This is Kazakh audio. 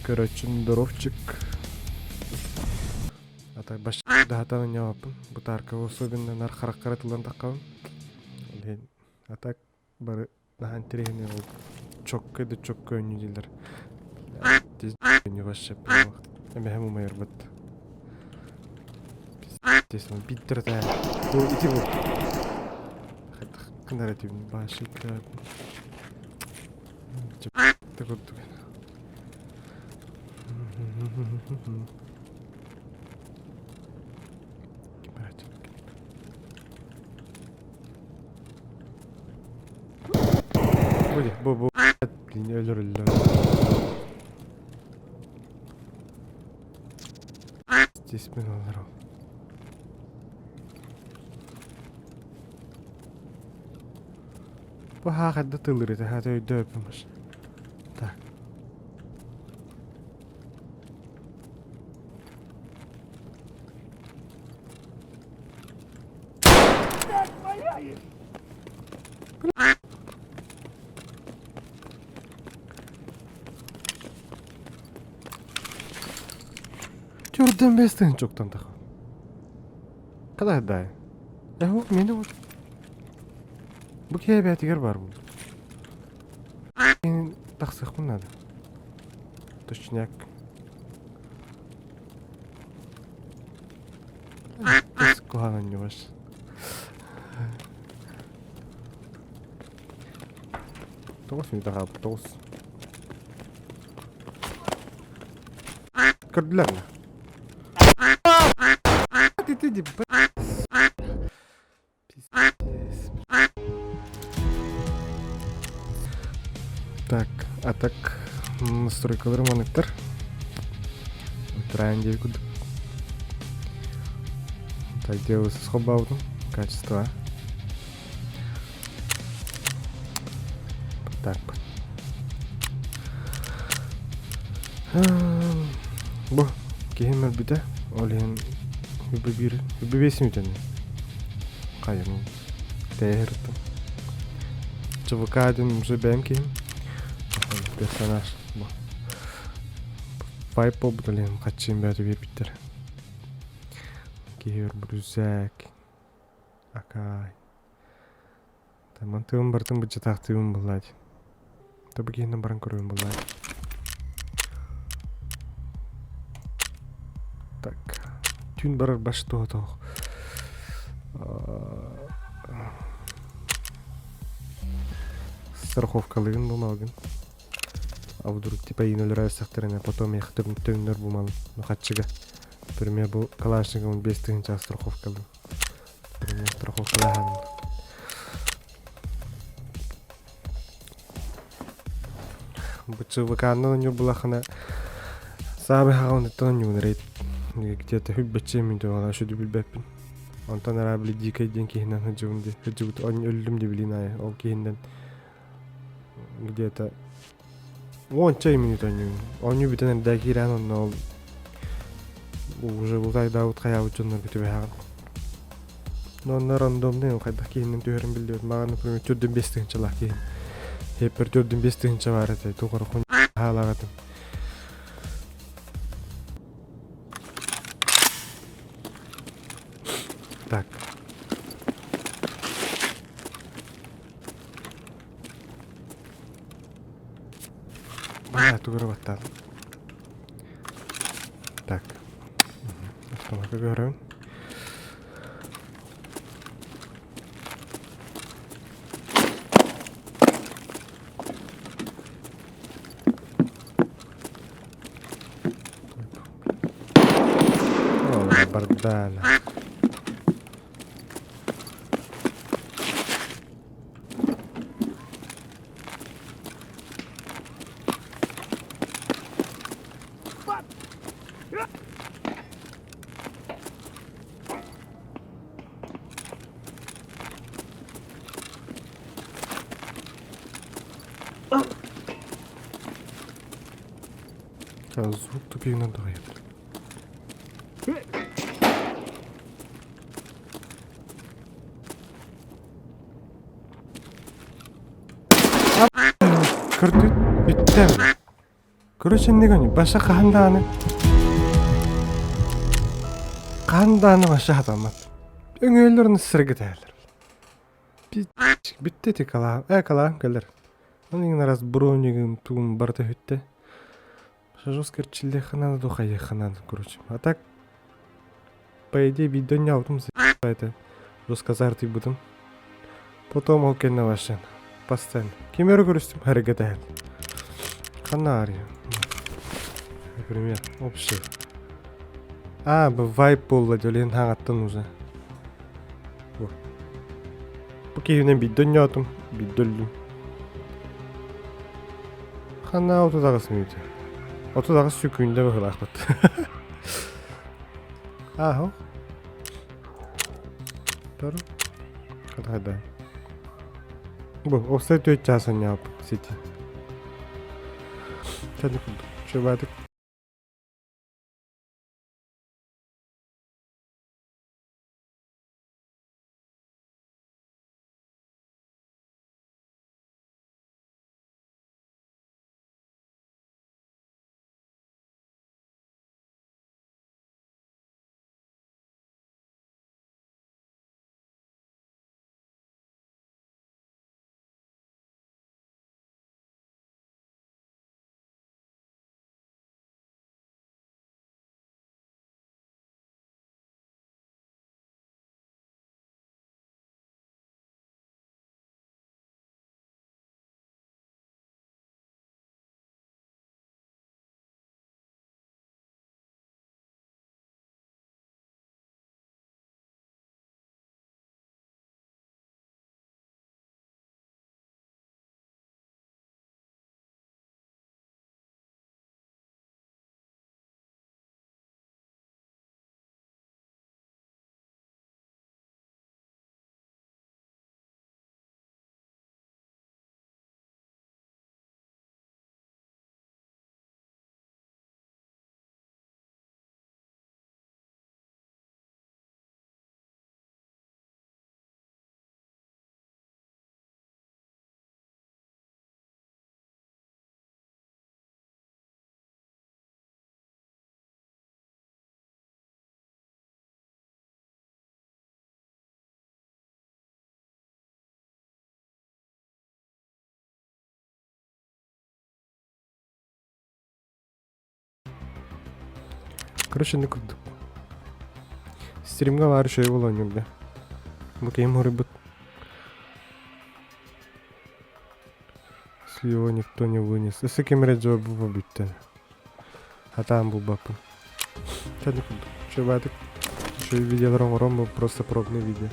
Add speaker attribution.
Speaker 1: Короче, здоровчик. Ата баш датаны жабаппын. Бутарка особенно нар хараккаратылан таккабын. Олен атак бары нахан терехине ол чокка да чокка өнүдүлөр. Тез не башап. Эме хему майырбат. Тесен биттер да. Бу ити бу. Кнаративный башик. Так вот. Bu ölür. Здесь мы наверху. Bu hakikaten tılırdı. Hadi öyle öpmüş. Tak. Jordan Best'in çoktan tak. Kadar da. Ya o meni o. Bu kıyafetler var bu. Taksak bunlar. Точняк. Складно не ваш. Тос не так тос. Кадляна. Ты иди. Так, а так настройкалар монитор. Утраем девку. Так, делаю с хобаутом. Качество. Так. Бо, кеймер биде. Олен Үбі тәне. Қайым. Тәйірді. ЧВК-ден уже бәйім кейім. Персонаж. Вайп болбуд олен қатшын бәрі бепіттер. Кейір бүрізәк. Акай. Таман тығым бартын бұджа тақтығым бұллайды. Табы кейінен баран көрігім бұллайды. Так. Тюн барар башты отоқ. Страховкалығын болмалығын. А вдруг типа инулер сақтарына потом я төннөр болмалы. Но қатшыға. Түрме бұл калашығын 5 тығынша страховкалығын. Түрме страховкалығын. Бұчы выканның не бұлақына сабы хағын ұттан юнерейт. Где-то хүббетче мүнді оған шүді білбәппін. Онтан арабілі дикай ден кейінен хүджігімді. Хүджігіт он өлімді білін ай. Ол кейінден где-то 10 минут он. Он не бітен дәкиран он ол уже бұлтай дауыт қаяу жонлар күтібе хағын. Но онлар рандомды қайдақ кейінен түйерін білдер. Маған, например, 4-5 тығыншалақ кейін. Hep bir 4-5 tığınca var ete. Tuğru kun halağadım. Так. Бля, тугры баттал. Так. Автоматка görün. Bardana. Звук тупик надоел. Kırdı bitti mi? Короче, не баша кахандааны баша хатамат. Öngöylörünü sırgı değerler. Bitti ti kala. Kala gelir. Onun раз бронигин тун барта хütte. Жесткер чилле хананы духай хананы, короче. А так, по идее, видео не аутом это. Рассказать будем. Потом окей на вашен. Постоянно. Кемеру көрүстүм харекет этет. Канария. Например, общий. Бұл вайп болды, өлен хаңаттан уже. Бұл кейінен бидден яутым, биддөлдім. Қана отудағысын үйді. Отудағыс сүкүйінде бұқыл ақпат. Хо. Тұру. Қадағайда. Бұл, осылай төйт жасын яуып, сети. Тәді күлді. Шөбәдік. Короче, не курдук. Стримга бар шөй болон юлда. Бу кейм хорибут. Если его никто не вынес. Если кемере жауап бұл бүттен. Хатаам бұл бапын. Тәді курдук. Шөй бәдік. Шөй видеоларын орон бұл просто пробный видео.